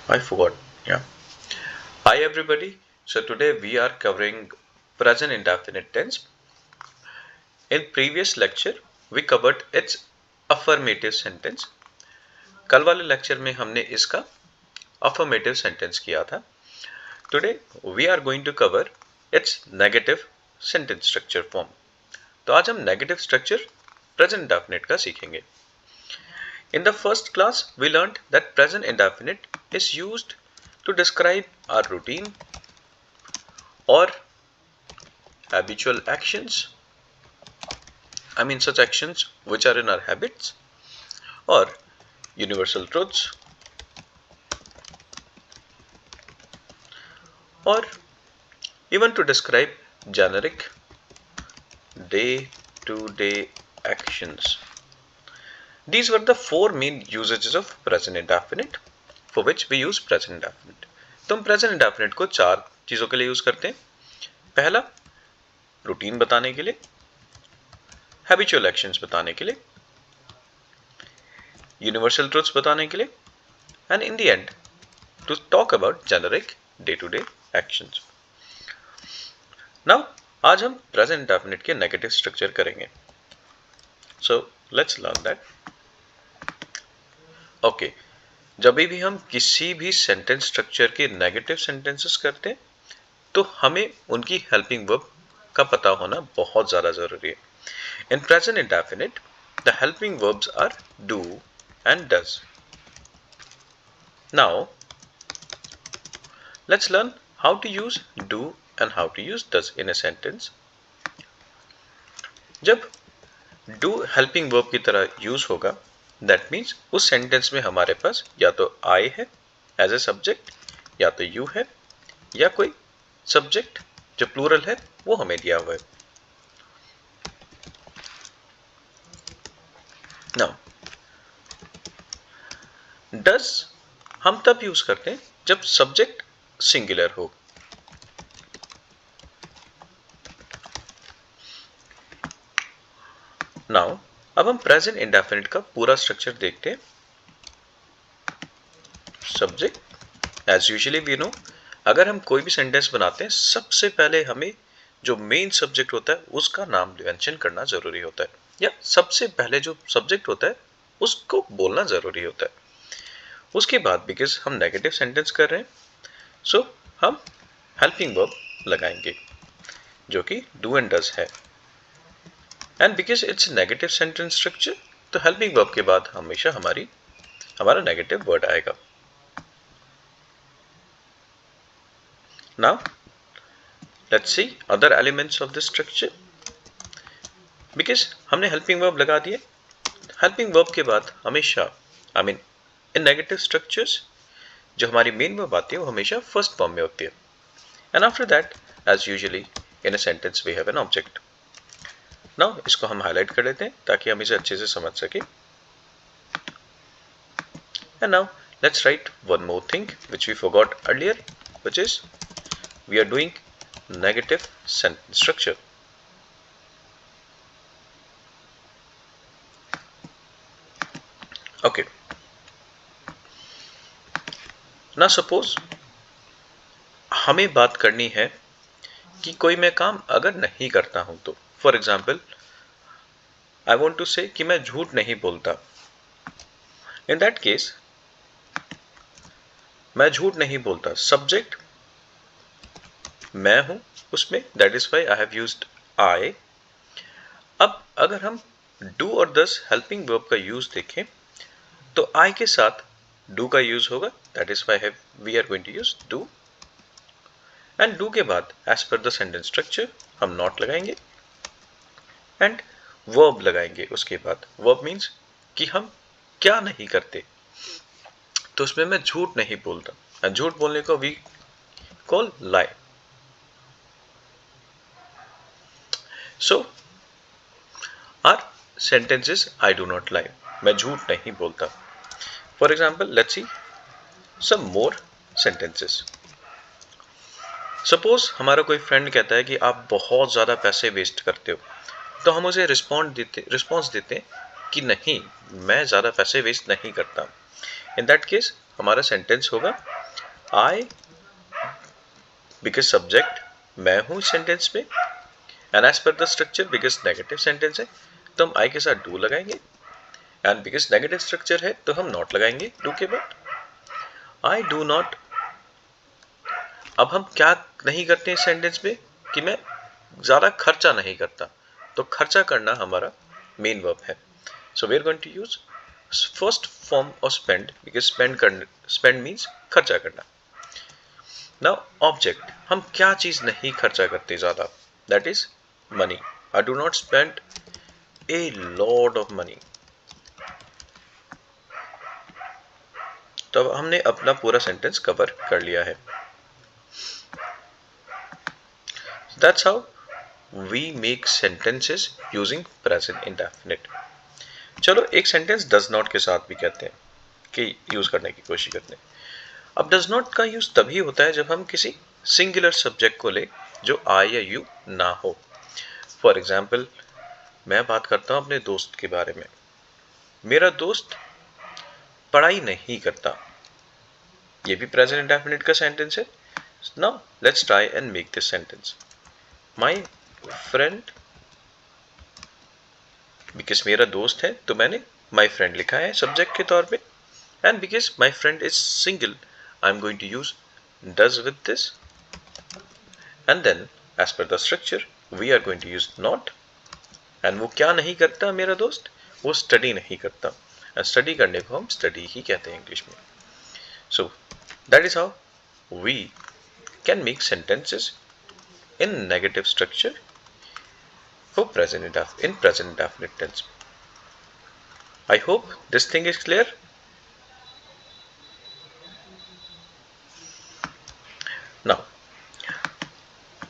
I forgot. Yeah. Hi everybody. So today we are covering present indefinite tense. In previous lecture we covered its affirmative sentence. कल वाले lecture में हमने इसका affirmative sentence किया था. Today we are going to cover its negative sentence structure form. तो आज हम negative structure present indefinite का सीखेंगे. In the first class we learned that present indefinite is used to describe our routine or habitual actions. I mean such actions which are in our habits or universal truths or even to describe generic day-to-day actions. These were the four main usages of present indefinite for which we use present indefinite. तो हम present indefinite को चार चीजों के लिए use करते हैं. पहला रूटीन बताने के लिए, हैबिचुअल एक्शंस बताने के लिए, यूनिवर्सल ट्रुथ्स बताने के लिए and in the end to talk about generic day to day actions. Now आज हम प्रेजेंट इंडेफिनिट के नेगेटिव स्ट्रक्चर करेंगे. So let's learn that. Okay, जब भी हम किसी भी सेंटेंस स्ट्रक्चर के नेगेटिव सेंटेंसेस करते हैं तो हमें उनकी हेल्पिंग वर्ब का पता होना बहुत ज्यादा जरूरी है. In present indefinite the helping verbs are do and does. Now let's learn how to use do and how to use does in a sentence. जब do helping verb की तरह यूज होगा, that means उस sentence में हमारे पास या तो I है as a subject, या तो you है, या कोई subject जो plural है वो हमें दिया हुआ है. Now does हम तब यूज करते हैं जब सब्जेक्ट सिंगुलर हो. नाउ अब हम प्रेजेंट इंडेफिनिट का पूरा स्ट्रक्चर देखते हैं. Subject as usually we know, अगर हम कोई भी सेंटेंस बनाते हैं सबसे पहले हमें जो मेन सब्जेक्ट होता है उसका नाम मेंशन करना जरूरी होता है, या सबसे पहले जो सब्जेक्ट होता है उसको बोलना जरूरी होता है. उसके बाद बिकॉज हम नेगेटिव सेंटेंस कर रहे हैं सो हम हेल्पिंग वर्ब लगाएंगे जो कि डू एंड डज है. And because it's negative sentence structure तो हेल्पिंग वर्ब के बाद हमेशा हमारा नेगेटिव वर्ड आएगा. Now let's see other elements of this structure. Because हमने हेल्पिंग वर्ब लगा दिए, हेल्पिंग वर्ब के बाद हमेशा इन नेगेटिव स्ट्रक्चर्स जो हमारी मेन वर्ब आती है वो हमेशा फर्स्ट फॉर्म में होती है. And after that as usually in a sentence we have an object. Now इसको हम हाईलाइट कर लेते हैं ताकि हम इसे अच्छे से समझ सके. And now let's write one more thing which we forgot earlier, which is we are doing negative sentence structure. Okay, ना सपोज हमें बात करनी है कि कोई मैं काम अगर नहीं करता हूं तो, for example I want to say कि मैं झूठ नहीं बोलता. इन दैट केस मैं झूठ नहीं बोलता, सब्जेक्ट मैं हूं उसमें, that is why I have used I. अब अगर हम डू और दस हेल्पिंग वर्ब का यूज देखें तो आई के साथ डू का यूज होगा, that is why we are going to use do. And do के बाद as per the sentence structure हम नॉट लगाएंगे एंड वर्ब लगाएंगे. उसके बाद वर्ब मीन्स कि हम क्या नहीं करते, तो उसमें मैं झूठ नहीं बोलता. झूठ बोलने को we call lie. So our sentences I do not lie, मैं झूठ नहीं बोलता. For example let's see some more sentences. Suppose हमारा कोई फ्रेंड कहता है कि आप बहुत ज़्यादा पैसे वेस्ट करते हो, तो हम उसे रिस्पॉन्स देते हैं कि नहीं, मैं ज़्यादा पैसे वेस्ट नहीं करता. इन दैट केस हमारा सेंटेंस होगा आई बिकॉज सब्जेक्ट मैं हूं सेंटेंस में, and as per the structure because negative sentence है तो हम आई के साथ डू लगाएंगे, एंड बिकॉज नेगेटिव स्ट्रक्चर है तो हम नॉट लगाएंगे डू के बाद। आई डू नॉट, अब हम क्या नहीं करते हैं सेंटेंस में कि मैं ज्यादा खर्चा नहीं करता, तो खर्चा करना हमारा मेन वर्ब है। So we are going to use first form of spend because spend means खर्चा करना। नाउ ऑब्जेक्ट, हम क्या चीज नहीं खर्चा करते ज्यादा, that is money. I do not spend a lot of money. तो अब हमने अपना पूरा सेंटेंस कवर कर लिया है। That's how we make sentences using present indefinite. चलो एक सेंटेंस डज नॉट के साथ भी कहते हैं कि यूज करने की कोशिश करते हैं। अब डज नॉट का यूज तभी होता है जब हम किसी सिंगुलर सब्जेक्ट को ले जो आई या यू ना हो। फॉर एग्जाम्पल, मैं बात करता हूं अपने दोस्त के बारे में। मेरा दोस्त पढ़ाई नहीं करता, ये भी प्रेजेंट इंडेफिनिट का सेंटेंस है। Now let's try and make this sentence. My friend, because मेरा दोस्त है तो मैंने माई फ्रेंड लिखा है सब्जेक्ट के तौर पे, and because my friend is single I am going to use does with this, and then as per the structure we are going to use not. And वो क्या नहीं करता मेरा दोस्त, वो स्टडी नहीं करता, एंड स्टडी करने को हम स्टडी ही कहते हैं इंग्लिश में। So that is how we can make sentences in negative structure for in present indefinite tense. I hope this thing is clear. Now,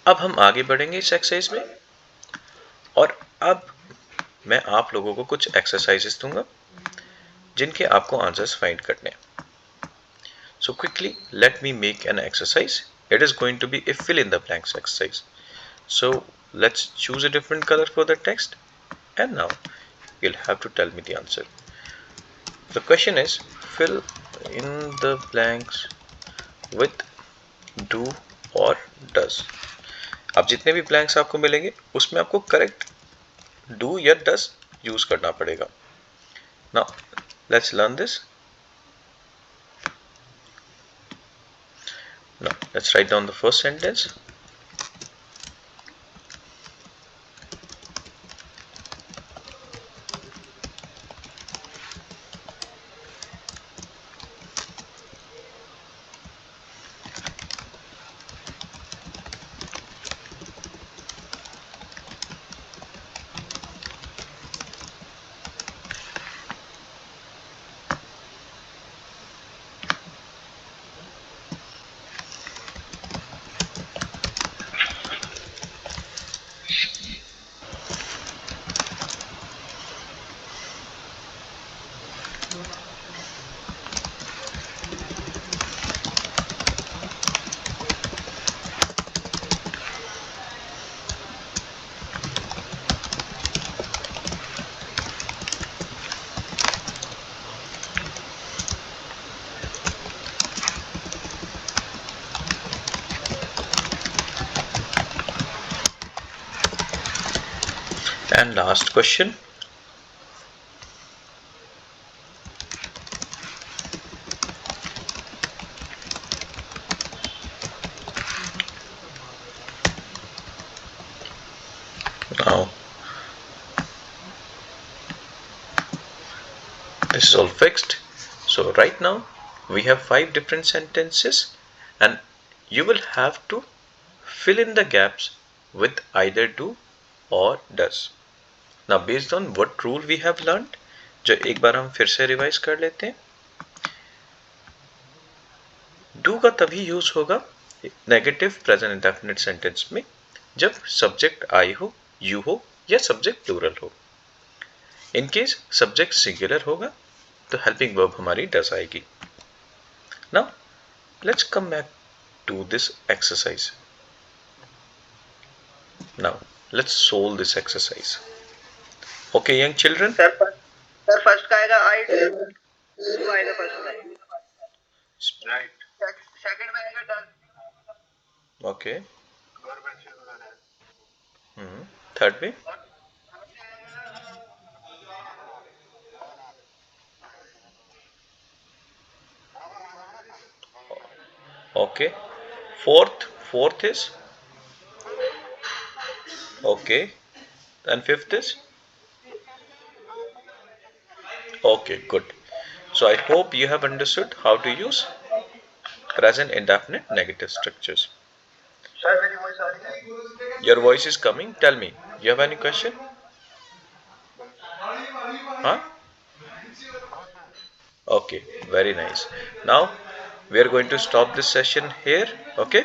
अब हम आगे बढ़ेंगे इस एक्सरसाइज में, और अब मैं आप लोगों को कुछ एक्सरसाइजेस दूंगा जिनके आपको आंसर्स फाइंड करने हैं। So quickly let me make an exercise. It is going to be a fill in the blanks exercise. So let's choose a different color for the text, and now you'll have to tell me the answer. The question is fill in the blanks with do or does. अब जितने भी blanks आपको मिलेंगे उसमें आपको correct do या डस use करना पड़ेगा। Now let's learn this. Now let's write down the first sentence. And last question. Now this is all fixed. So right now we have 5 different sentences, and you will have to fill in the gaps with either do or does. Now based on what rule we have learned, जो एक बार हम फिर से revise कर लेते हैं। Do का तभी यूज होगा नेगेटिव प्रेजेंट इंडेफिनिट सेंटेंस में जब सब्जेक्ट आई हो, यू हो या सब्जेक्ट प्लूरल हो। इन केस सब्जेक्ट सिंगुलर होगा तो हेल्पिंग वर्ब हमारी डज आएगी। Now let's come back to this exercise. Now let's solve this exercise. Okay young children. Sir first का आएगा आई आएगा फर्स्ट में, राइट। सेकंड में Okay. Third way. Okay. Fourth is okay. And fifth is okay. Good. So I hope you have understood how to use present indefinite negative structures. Sir मेरी voice आ रही है? Your voice is coming. Tell me. You have any question? Huh? Okay. Very nice. Now we are going to stop this session here. Okay.